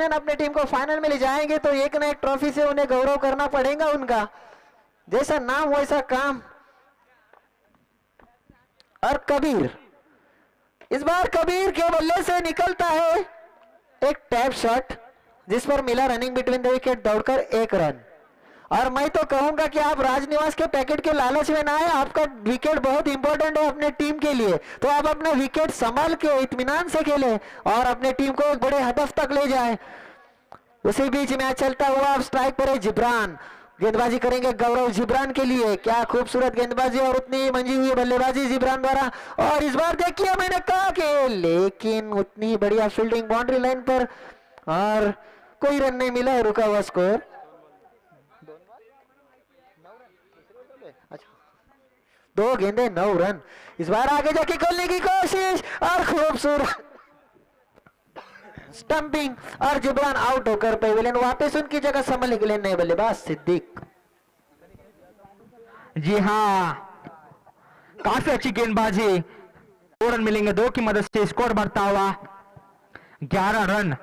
Pavilion अपने team को final में ले जाएंगे तो एक ना एक ट्रॉफी से उन्हें गौरव करना पड़ेगा उनका। जैसा नाम वैसा काम। और कबीर, इस बार कबीर के बल्ले से निकलता है एक टैप शॉट जिस पर मिला रनिंग बिटवीन द विकेट दौड़कर 1 रन। और मैं तो कहूंगा कि आप राजनिवास के पैकेट के लालच में ना आए, आपका विकेट बहुत इंपॉर्टेंट है अपने टीम के लिए, तो आप अपना विकेट संभाल के इत्मीनान से खेले और अपने टीम को एक बड़े हदफ तक ले जाए। उसी बीच मैच चलता हुआ अब स्ट्राइक पर है जिब्रान, गेंदबाजी करेंगे गौरव जिब्रान के लिए। क्या खूबसूरत गेंदबाजी और उतनी मंजी हुई बल्लेबाजी जिब्रान द्वारा। और इस बार देखिए मैंने कहा कि लेकिन उतनी बढ़िया फील्डिंग बाउंड्री लाइन पर और कोई रन नहीं मिला, रुका हुआ स्कोर। अच्छा, 2 गेंदे 9 रन। इस बार आगे जाके खोलने की कोशिश और खूबसूरत स्टंपिंग और जिब्रान आउट होकर पेविलियन वापस उनकी जगह संभलने के लिए नए बल्लेबाज सिद्दीक। जी हाँ, काफी अच्छी गेंदबाजी, 2 रन मिलेंगे, 2 की मदद से स्कोर बढ़ता हुआ 11 रन।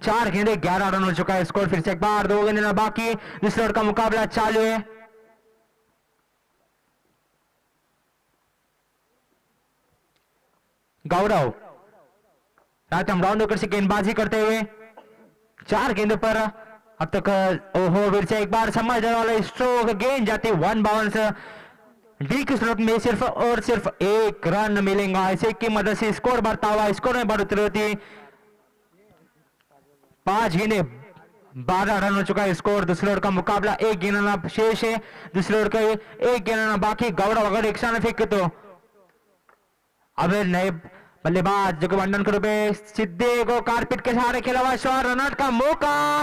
4 गेंदे 11 रन हो चुका है स्कोर। फिर से एक बार 2 गेंदे बाकी, दूसरे का मुकाबला चालू है। गौरव रातम राउंड होकर से गेंदबाजी करते हुए 4 गेंदों पर अब तक ओहो, फिर से एक बार समझने वाला स्ट्रोक, गेंद जाती 1 बाउंस। डी की सूरत में सिर्फ और सिर्फ 1 रन मिलेगा, इसे की मदद से स्कोर बढ़ता हुआ, स्कोर में बढ़ोतरी होती। 5 गेंदे 12 रन हो चुका है स्कोर। दूसरे ओवर का मुकाबला 1 गेंद शेष है, दूसरे ओवर का 1 गेंद बाकी। गौरव अगर एक शान फेंके तो अब नए बल्लेबाज जगवंदन के रूप में सिद्दीक को कारपिट के सहारे खेला हुआ शॉट, रनआउट का मौका।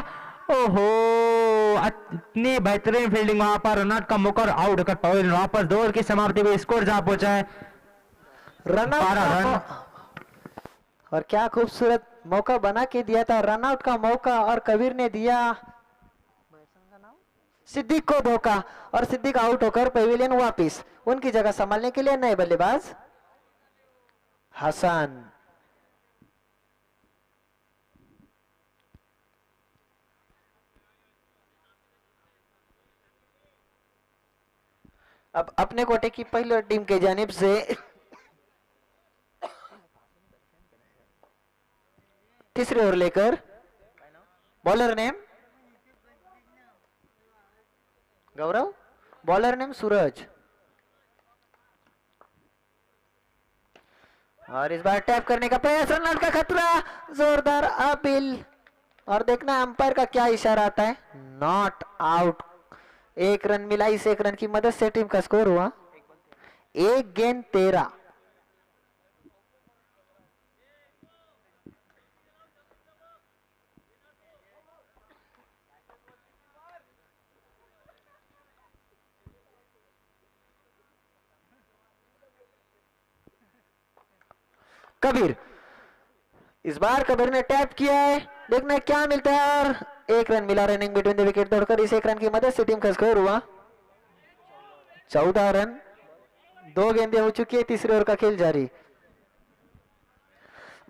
ओहो, इतनी बेहतरीन फील्डिंग वहां पर, रनआउट का मौका और आउट होकर पेविलियन वापस दौड़ की समाप्ति में स्कोर जहां पहुंचा है 12 रन। और क्या खूबसूरत मौका बना के दिया था, रनआउट का मौका, और कबीर ने दिया सिद्दीक को धोखा और सिद्दीक आउट होकर पेविलियन वापस उनकी जगह संभालने के लिए नए बल्लेबाज हसन। अब अपने कोटे की पहली टीम के जानिब से तीसरे ओवर लेकर बॉलर नेम गौरव, बॉलर नेम सूरज। और इस बार टैप करने का प्रयास, रनआउट का खतरा, जोरदार अपील। और देखना अंपायर का क्या इशारा आता है, नॉट आउट। 1 रन मिला, इस 1 रन की मदद से टीम का स्कोर हुआ 1 गेंद 13। कबीर, इस बार कबीर ने टैप किया है, देखना क्या मिलता है। और 1 रन मिला रनिंग बिटवीन द विकेट दौड़कर, इस 1 रन की मदद से टीम का स्कोर हुआ 14 रन। 2 गेंदें हो चुकी है, तीसरे ओवर का खेल जारी।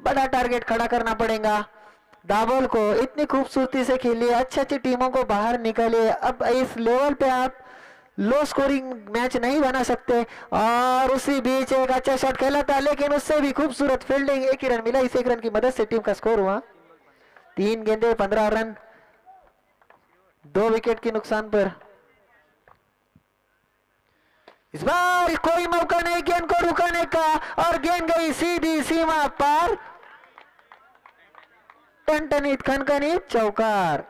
बड़ा टारगेट खड़ा करना पड़ेगा दाबोल को, इतनी खूबसूरती से खेलिए, अच्छी अच्छी टीमों को बाहर निकालिए। अब इस लेवल पे आप लो स्कोरिंग मैच नहीं बना सकते। और उसी बीच एक अच्छा शॉट खेला था, लेकिन उससे भी खूबसूरत फील्डिंग, 1 ही रन मिला, इस 1 रन की मदद से टीम का स्कोर हुआ 3 गेंदे 15 रन, 2 विकेट के नुकसान पर। इस बार कोई मौका नहीं गेंद को रुकाने का, और गेंद गई सीधी सीमा पार, टनटनित खनखनित चौकार।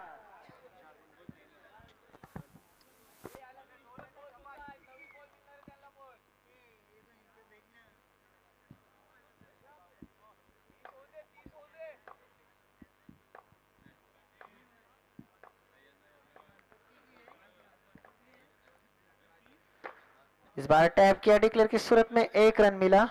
इस बार टैप किया डिक्लेयर की सूरत में, 1 रन मिला।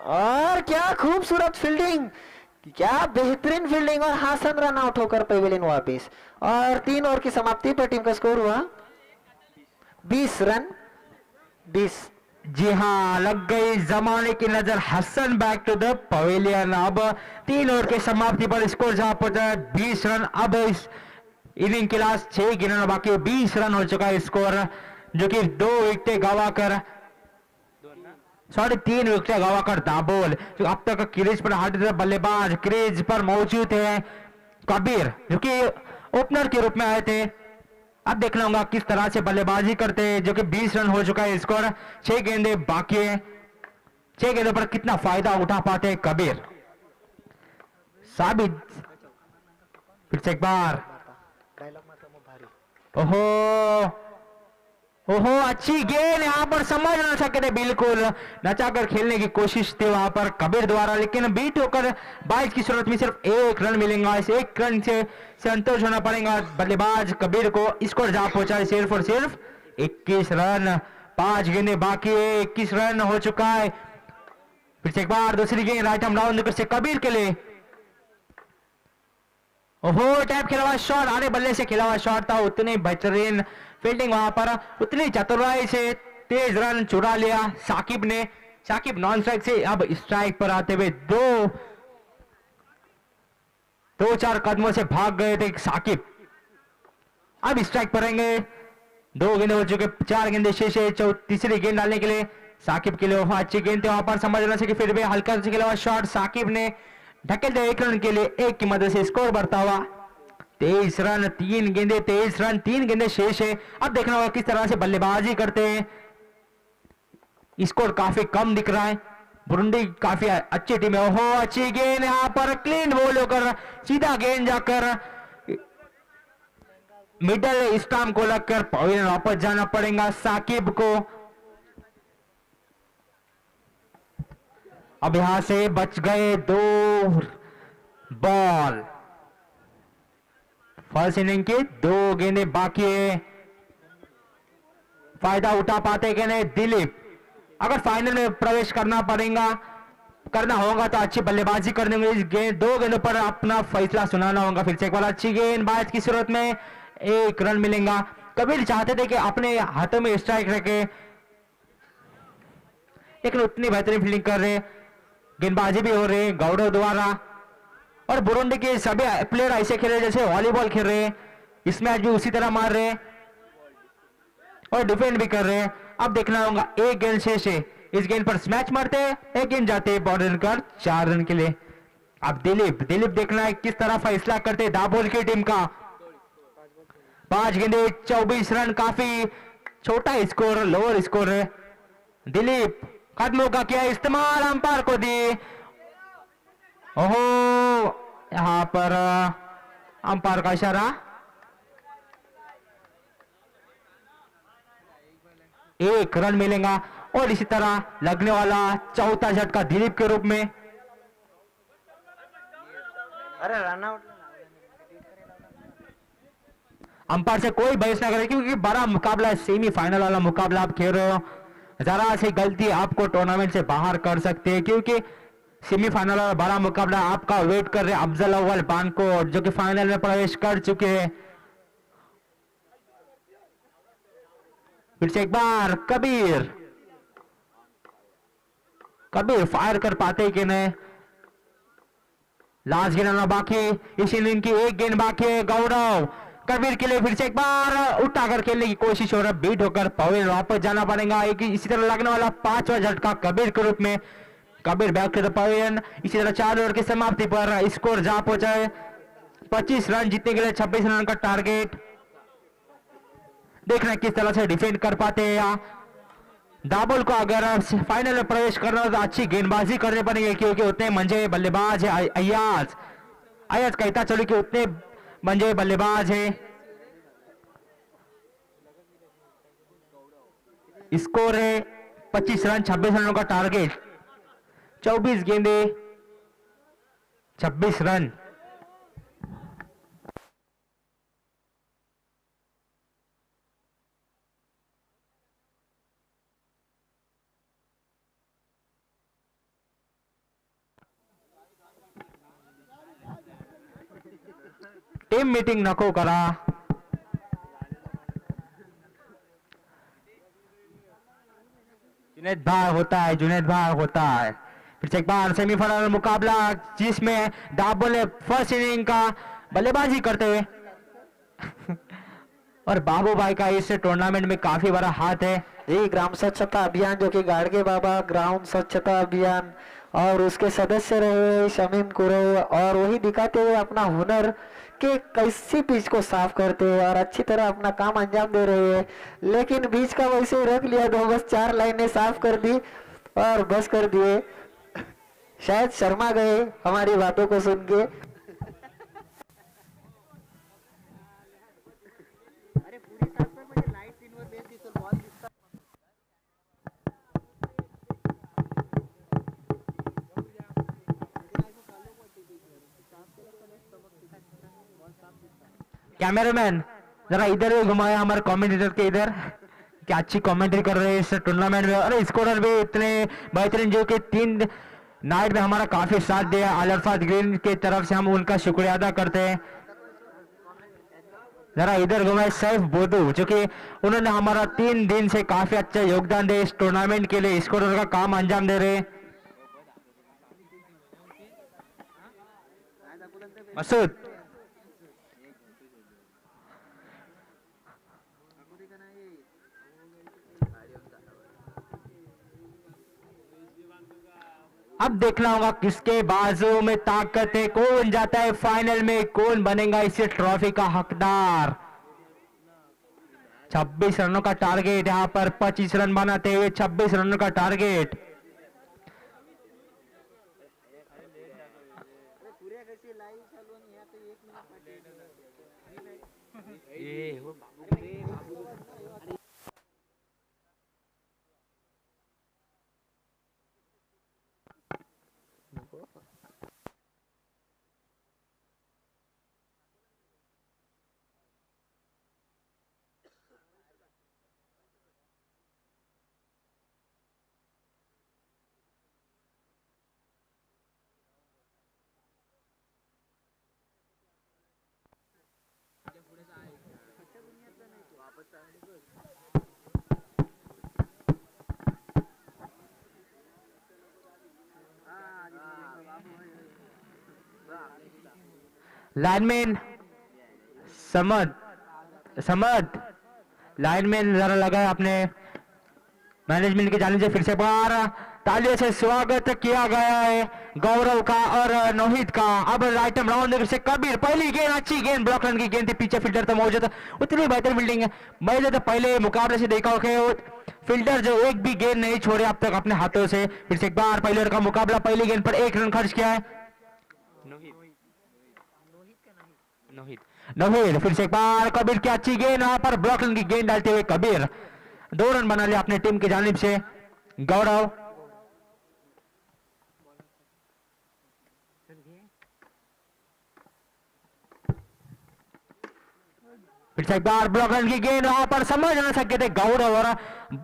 और क्या खूबसूरत फील्डिंग, क्या बेहतरीन फील्डिंग, और हासन रन आउट होकर पेविलियन वापस। और 3 ओवर की समाप्ति पर टीम का स्कोर हुआ 20 रन 20। जी हाँ, लग गई जमाने की नजर। Hasan back to the pavilion. अब 3 ओवर के समाप्ति पर स्कोर जहां पहुंचा है 20 रन। अब इस इनिंग के लास्ट 6 गेंदों बाकी 20 रन हो चुका है स्कोर, जो कि 2 विकेटें गवाकर 3.5 विकेट गवाकर दाबोल जो अब तक क्रीज पर हाथ बल्लेबाज क्रीज पर मौजूद है कबीर, जो कि ओपनर के रूप में आए थे। अब देखना होगा किस तरह से बल्लेबाजी करते हैं, जो कि 20 रन हो चुका है स्कोर। 6 गेंदे बाकी है, 6 गेंदों पर कितना फायदा उठा पाते हैं कबीर। साबित फिर से एक बार। ओहो ओहो, अच्छी गेंद यहां पर समझ ना सके थे, बिल्कुल नचाकर खेलने की कोशिश थी वहां पर कबीर द्वारा, लेकिन बीट होकर 22 की सूरत में सिर्फ 1 रन मिलेगा। इस 1 रन से संतोष होना पड़ेगा बल्लेबाज कबीर को। स्कोर जहां पहुंचा है सिर्फ और सिर्फ 21 रन। 5 गेंदें बाकी है, 21 रन हो चुका है। फिर से एक बार दूसरी गेंद राइट आर्म राउंड से कबीर के लिए। ओहो, टैप खेला हुआ शॉट, आधे बल्ले से खेला हुआ शॉट था। उतनी बेहतरीन फील्डिंग वहां पर, उतनी चतुराई से तेज रन चुरा लिया साकिब ने। साकिब नॉन स्ट्राइक से अब स्ट्राइक पर आते हुए 2-4 कदमों से भाग गए थे साकिब। अब स्ट्राइक पर रहेंगे। 2 गेंदे हो चुके, 4 गेंदे शेष है। तीसरी गेंद डालने के लिए साकिब के लिए अच्छी गेंद थे वहां पर, समझ ना सके फिर भी हल्का से खेला हुआ शॉट साकिब ने ढकेल दिया 1 रन के लिए। 1 की मदद से स्कोर बढ़ता हुआ 23 रन। 3 गेंदे 23 रन, 3 गेंदे शेष है। अब देखना होगा किस तरह से बल्लेबाजी करते हैं। स्कोर काफी कम दिख रहा है। बुरुंडी काफी अच्छी टीम है। ओहो, अच्छी गेंद यहां पर क्लीन बॉल होकर सीधा गेंद जाकर मिडल स्टंप को लगकर पवेलियन वापस जाना पड़ेगा साकिब को। अब यहां से बच गए 2 बॉल। फर्स्ट इनिंग की 2 गेंदे बाकी है। फायदा उठा पाते कि नहीं दिलीप? अगर फाइनल में प्रवेश करना होगा तो अच्छी बल्लेबाजी करने में इस 2 गेंदों पर अपना फैसला सुनाना होगा। फिर से एक बार अच्छी गेंद, 22 की सूरत में 1 रन मिलेगा। कबीर चाहते थे कि अपने हाथों में स्ट्राइक रखे, लेकिन उतनी बेहतरीन फील्डिंग कर रहे, गेंदबाजी भी हो रही गौरव द्वारा। और बुरुंडी के सभी प्लेयर ऐसे खेल रहे जैसे वॉलीबॉल खेल रहे हैं। स्मैश भी उसी तरह मार रहे और डिफेंड भी कर रहे हैं। अब देखना होगा 1 गेंद शेष है। इस गेंद पर स्मैच मारते हैं, 1 गेंद जाते हैं बॉर्डर कर 4 रन के लिए। अब दिलीप देखना है किस तरह फैसला करते हैं दाबोल की टीम का। 5 गेंदे 24 रन, काफी छोटा स्कोर, लोअर स्कोर है। दिलीप कदमों का किया इस्तेमाल, अंपायर को दी। ओहो, यहां पर अंपायर का इशारा। 1 रन मिलेगा और इसी तरह लगने वाला चौथा झटका दिलीप के रूप में। अरे रन आउट। अंपायर से कोई बहस ना करे, क्योंकि बड़ा मुकाबला, सेमीफाइनल वाला मुकाबला आप खेल रहे हो। जरा सी गलती आपको टूर्नामेंट से बाहर कर सकते हैं, क्योंकि सेमीफाइनल वाला बड़ा मुकाबला आपका वेट कर रहे अफजल अव्वल बानकोट, जो कि फाइनल में प्रवेश कर चुके हैं। फिर से एक बार कबीर फायर कर पाते कि नहीं? लास्ट गेंद बाकी, इस इनिंग की 1 गेंद बाकी है। गौरव कबीर के लिए फिर से एक बार उठाकर खेलने की कोशिश हो रहा है, बीट होकर पवेलियन वापस जाना पड़ेगा। इसी तरह लगने वाला 5वां झटका कबीर के रूप में। Kabir back to the pavilion. इसी तरह 4 ओवर की समाप्ति पर स्कोर जहां पहुंचा है 25 रन जीतने के लिए 26 रन का टारगेट। देखना किस तरह से डिफेंड कर पाते हैं यहाँ दाबोल को। अगर फाइनल में प्रवेश करना हो तो अच्छी गेंदबाजी करने पड़ेगी, क्योंकि उतने मंजे बल्लेबाज है। अयाज कहता चलो कि उतने मंजे बल्लेबाज है। स्कोर है 25 रन, 26 रनों का टारगेट। 24 गेंदे 26 रन। टीम मीटिंग नको करा। जुनैद भाई होता है, जुनैद भाई होता है। फिर से एक बार सेमीफाइनल मुकाबला जिसमें दाबोल ने फर्स्ट इनिंग का बल्लेबाजी करते हुए और बाबू भाई का इस टूर्नामेंट में काफी बड़ा हाथ है। ये ग्राम स्वच्छता अभियान जो कि गाड़गे बाबा ग्राम स्वच्छता अभियान और उसके सदस्य रहे शमीम कुरैश और वही दिखाते हुए अपना हुनर कि कैसी पिच को साफ करते हैं और अच्छी तरह अपना काम अंजाम दे रहे हैं। लेकिन बीच का वैसे ही रख लिया, दो बस 4 लाइनें साफ कर दी और बस कर दिए। शायद शर्मा गए हमारी बातों को सुन के। कैमरामैन जरा इधर भी घुमाया हमारे कमेंटेटर के इधर, क्या अच्छी कमेंट्री कर रहे हैं इस टूर्नामेंट में। और स्कोरर भी इतने बेहतरीन जो कि 3 नाइट में हमारा काफी साथ दिया। अल्फाज ग्रीन की तरफ से हम उनका शुक्रिया अदा करते हैं। जरा इधर घुमाए सैफ बोदू जो कि उन्होंने हमारा 3 दिन से काफी अच्छा योगदान दे इस टूर्नामेंट के लिए, स्कोरर का काम अंजाम दे रहे हैं। मसूद अब देखना होगा किसके बाजू में ताकत है, कौन जाता है फाइनल में, कौन बनेगा इस ट्रॉफी का हकदार। 26 रनों का टारगेट, यहां पर 25 रन बनाते हुए 26 रनों का टारगेट। लाइनमैन समद लाइनमैन जरा लगा अपने मैनेजमेंट की जानिब से फिर से बार तालियों से स्वागत किया गया है गौरव का और नोहित का। अब राइट राउंड फिर से कबीर, पहली गेंद अच्छी गेंद, ब्लॉक रन की गेंद थी, पीछे फील्डर तो मौजूद, उतनी बेहतर फील्डिंग है। मैंने तो पहले मुकाबले से देखा हो फील्डर जो एक भी गेंद नहीं छोड़े अब तक अपने हाथों से। फिर से एक बार पहले का मुकाबला, पहली गेंद पर 1 रन खर्च किया है नोहित। फिर से एक बार कबीर की अच्छी गेंद, वहां पर ब्लॉक रन की गेंद डालते हुए कबीर 2 रन बना लिया अपने टीम की जानिब से। गौरव फिर से एक बार ब्लॉक रन की गेंद, वहां पर समझ ना सके थे गौरव और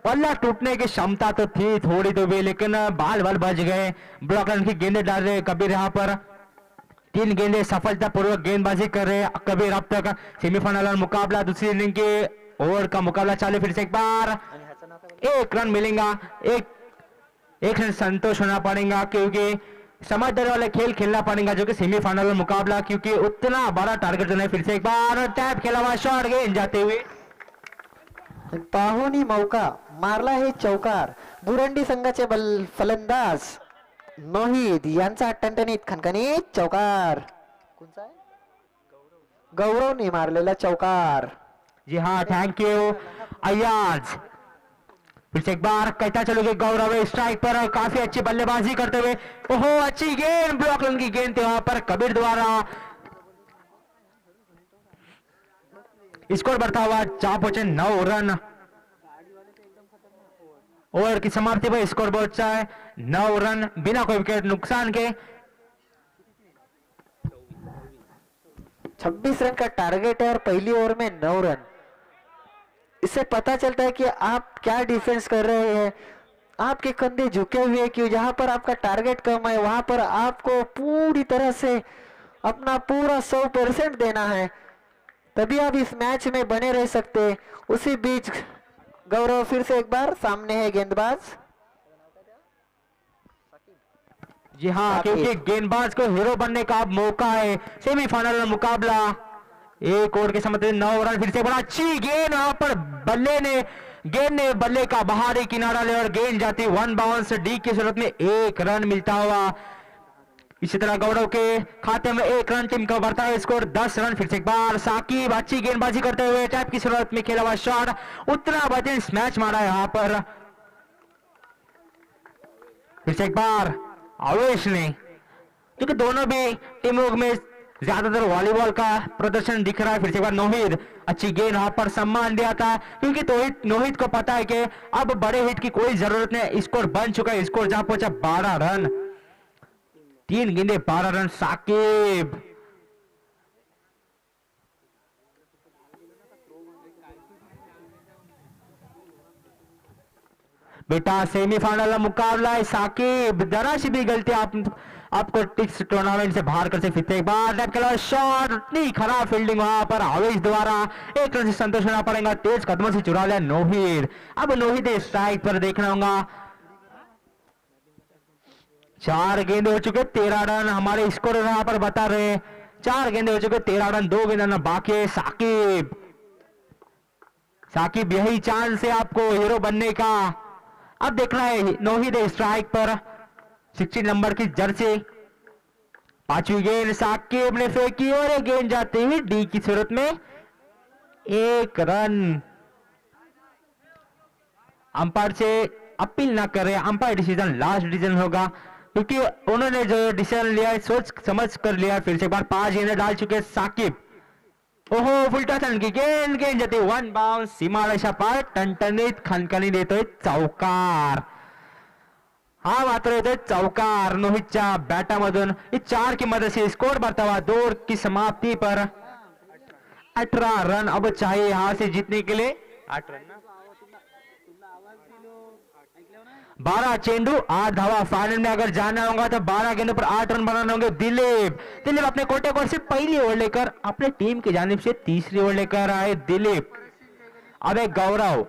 बल्ला टूटने की क्षमता तो थी थोड़ी तो भी, लेकिन बाल बच गए। ब्लॉक रन की गेंदें डाल रहे कबीर, यहाँ पर 3 गेंदें सफलतापूर्वक गेंदबाजी कर रहे कबीर। अब तक सेमीफाइनल मुकाबला, दूसरी इनिंग के ओवर का मुकाबला चालू। फिर से एक बार 1 रन मिलेगा, एक रन संतोष होना पड़ेगा क्योंकि समझदारी वाले खेल खेलना पड़ेगा जो कि सेमीफाइनल मुकाबला, क्योंकि उतना बड़ा टारगेट नहीं। फिर से एक बार टैप खेला हुआ शॉट, गेंद जाते हुए पाहुणी मौका मारला हे चौकार। बुरंडी संघाचे फलंदाज नोहित यांचा टणटणीत खणखणीत चौकार। कोणचा आहे? गौरवने मारलेला चौकार। जी हाँ, थैंक यू अयाज। फिर से एक बार कहता चलोगे गौरव स्ट्राइक पर काफी अच्छी बल्लेबाजी करते हुए, ओहो अच्छी गेंद, ब्लॉक रन की गेंद थी वहां पर कबीर द्वारा। स्कोर बढ़ता हुआ 4 पहुंचे 9 रन। ओवर की समाप्ति पर स्कोर पहुंचा है 9 रन बिना कोई विकेट नुकसान के। 26 रन का टारगेट है और पहली ओवर में 9 रन। इससे पता चलता है कि आप क्या डिफेंस कर रहे हैं। आपके कंधे झुके हुए हैं कि जहां पर आपका टारगेट कम है वहां पर आपको पूरी तरह से अपना पूरा 100% देना है, तभी आप इस मैच में बने रह सकते हैं। उसी बीच गौरव फिर से एक बार सामने है गेंदबाज जी हाँ, क्योंकि गेंदबाज को हीरो बनने का अब मौका है। सेमीफाइनल मुकाबला, एक ओवर के समय 9 रन। फिर से बड़ा अच्छी गेंद, वहां पर गेंद ने बल्ले का बाहरी किनारा ले और गेंद जाती 1 बाउंस। डी की सूरत में 1 रन मिलता हुआ। इसी तरह गौरव के खाते में 1 रन, टीम का बढ़ता है स्कोर 10 रन। फिर से एक बार साकिब अच्छी गेंदबाजी करते हुए टैप की सूरत में खेला हुआ शॉट, उतना बेहतरीन स्मैच मारा है यहां पर। फिर से एक बार आवेश ने, क्योंकि दोनों भी टीमों में ज्यादातर वॉलीबॉल का प्रदर्शन दिख रहा है। फिर से एक बार नोहिद, अच्छी गेंद वहां पर सम्मान दिया था, क्योंकि नोहिद को पता है कि अब बड़े हिट की कोई जरूरत नहीं। स्कोर बन चुका है, स्कोर जहां पहुंचा 12 रन, 3 गेंदे 12 रन। साकिब बेटा सेमीफाइनल का मुकाबला है। साकिब जरा सी भी गलती आपको टिक्स टूर्नामेंट से बाहर कर सकते। एक बार टैप खेला शॉट, इतनी खराब फील्डिंग वहां पर आवेश द्वारा 1 रन से संतोष होना पड़ेगा। तेज कदमों से चुरा लिया नोहिद। अब नोहिद स्ट्राइक पर देखना होगा। 4 गेंदे हो चुके 13 रन, हमारे स्कोर यहां पर बता रहे। 4 गेंदे हो चुके 13 रन, 2 गेंदे बाकी है। साकिब यही चांस है आपको हीरो बनने का। अब देखना है नोहिद स्ट्राइक पर, 16 नंबर की जर्सी। 5वीं गेंद साकिब ने फेंकी और एक गेंद जाती हुई डी की सूरत में 1 रन। अंपायर से अपील ना करे, अंपायर डिसीजन लास्ट डिसीजन होगा, क्योंकि उन्होंने जो डिसीजन लिया है सोच समझ कर लिया। फिर से एक बार 5 गेंदें डाल चुके साकिब। ओहो, फुलटा टन की गेंद जाती 1 बाउंस। सीमा रेषा पार टणटणीत खणखणी देतोय चौकार। हा मात्र येतोय चौकार नोहितच्या बॅटामधून। 4 की मदद से स्कोर बढ़ता हुआ 2 ओवर की समाप्ति पर 18 रन अब चाहिए यहां से जीतने के लिए। 8 रन 12 चेंडू 8 धावा। फाइनल में अगर जाना होगा तो 12 गेंदों पर 8 रन बनाने होंगे। दिलीप अपने कोटे कोट से पहली ओवर लेकर अपने टीम की जानिब से तीसरी ओवर लेकर आए दिलीप। अब एक गौरव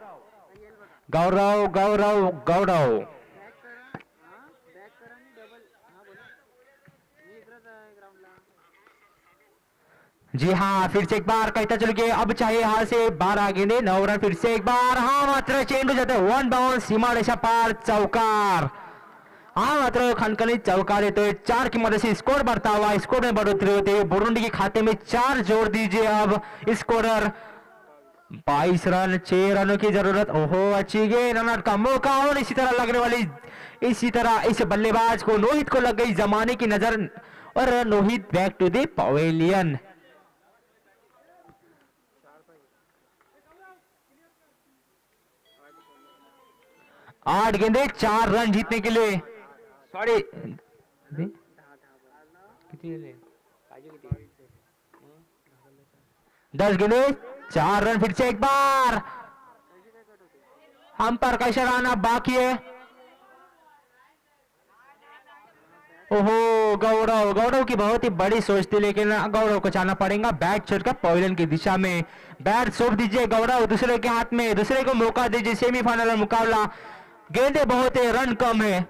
गौरव गौरव गौरव जी हाँ, फिर से एक बार कहता चलो कि अब चाहिए हार से 12 गेंदे 9 रन। फिर से एक बार हा मात्र चेंडू जाते 1 बाउंस। सीमा रेषा पार चौकार। हा मात्र खनखनीत चौकार येतोय। 4 की मदद से स्कोर बढ़ता हुआ, स्कोर में बढ़ोतरी होती है। बुरुंडी के खाते में 4 जोड़ दीजिए अब स्कोरर। 22 रन, 6 रनों की जरूरत। ओहो, अच्छी गेंद, रन का मौका। और इसी तरह लगने वाली, इसी तरह इस बल्लेबाज को नोहित को लग गई जमाने की नजर और Nohit back to the pavilion. 8 गेंदे 4 रन जीतने के लिए। सॉरी 10 गेंदे 4 रन। फिर से एक बार हम पर का इशारा आना बाकी है। ओहो, गौरव की बहुत ही बड़ी सोच थी, लेकिन गौरव को जाना पड़ेगा बैट छोड़कर पवेलियन की दिशा में। बैट सौंप दीजिए गौरव दूसरे के हाथ में, दूसरे को मौका दीजिए। सेमीफाइनल मुकाबला, गेंदे बहुत है, रन कम है,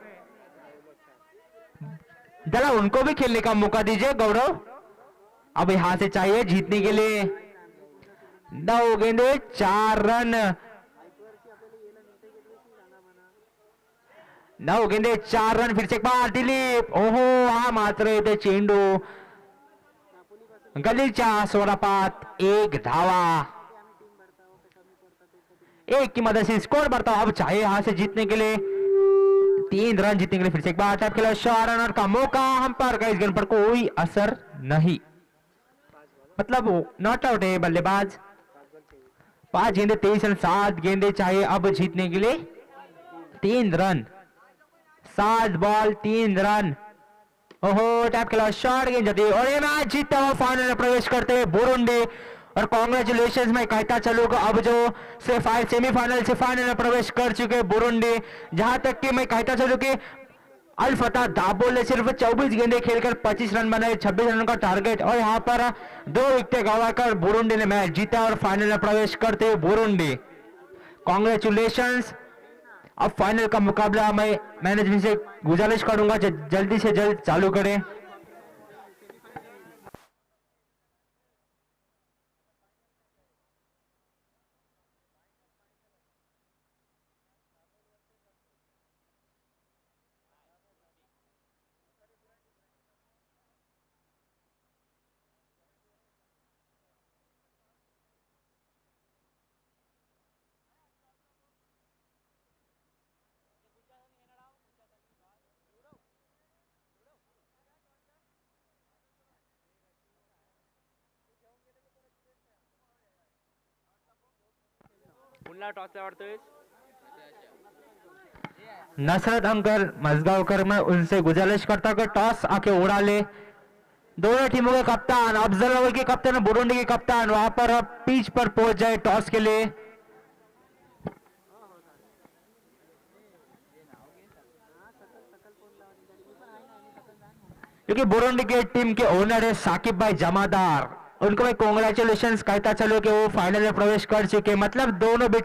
जरा उनको भी खेलने का मौका दीजिए गौरव। अब यहां से चाहिए जीतने के लिए। 9 गेंदे 4 रन, 9 गेंदे 4 रन। फिर से एक बार दिलीप। ओहो, हा मात्र येते चेंडू गलीच्या स्वरापात 1 धावा। 1 की मदद से स्कोर बढ़ता। अब चाहिए यहां से जीतने के लिए 3 रन जीतने के लिए। फिर से एक बार टैप खेला, शॉट, रनर का मौका। हम पर का इस गेंद पर कोई असर नहीं, मतलब नॉट आउट है बल्लेबाज। 5 गेंदे 23 रन, 7 गेंदे चाहिए अब जीतने के लिए। 3 रन, 7 बॉल 3 रन। ओहो, टैप खेला, शॉट, गेंद जाती है और ये मैच जीतता हुआ फाइनल में प्रवेश करते हुए बुरुंडी। और कांग्रेचुलेशन मैं कहता चलूंगा, अब जो सेमीफाइनल से फाइनल में प्रवेश कर चुके बुरुंडी। जहां तक कि मैं कहता चलूं कि अल फतह दाबोल ने सिर्फ 24 गेंदे खेलकर 25 रन बनाए, 26 रन का टारगेट, और यहां पर 2 विकेट गंवाकर बुरुंडी ने मैच जीता और फाइनल में प्रवेश करते हुए बुरुंडी। कांग्रेचुलेशन। अब फाइनल का मुकाबला मैं मैनेजमेंट से गुजारिश करूंगा जल्दी से जल्द चालू करें। पुन्हा टॉस आवडतोय नसरत अंकल मजगावकर, मैं उनसे गुजारिश करता हूं कि टॉस आके उड़ा ले। दोनों टीमों के कप्तान, अफजल अव्वल के कप्तान और बुरुंडी के कप्तान वहां पर अब पिच पर पहुंच जाए टॉस के लिए। क्योंकि बुरुंडी के टीम के ओनर है साकिब भाई जमादार, उनको मैं कॉन्ग्रेचुलेशंस कहता चलो कि वो फाइनल में प्रवेश कर चुके। मतलब दोनों भी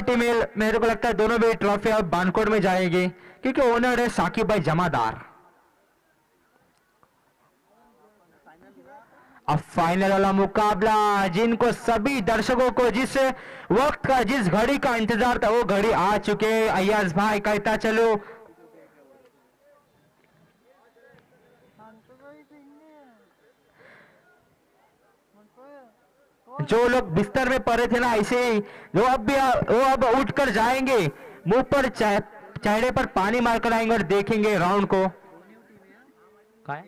टीमें, मेरे को लगता है दोनों भी ट्रॉफी अब बानकोट में जाएगी क्योंकि ओनर है साकिब भाई जमादार। अब फाइनल वाला मुकाबला, जिनको सभी दर्शकों को जिस वक्त का, जिस घड़ी का इंतजार था वो घड़ी आ चुके। अय्याज भाई कहता चलो जो लोग बिस्तर में पड़े थे ना ऐसे ही वो अब उठकर जाएंगे, मुंह पर चेहरे पर पानी मारकर आएंगे और देखेंगे राउंड को। काय?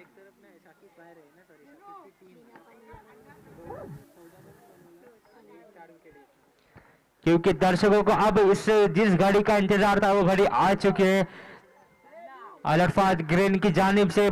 क्योंकि दर्शकों को अब इस जिस घड़ी का इंतजार था वो घड़ी आ चुकी है। अल्फाज ग्रीन की जानिब से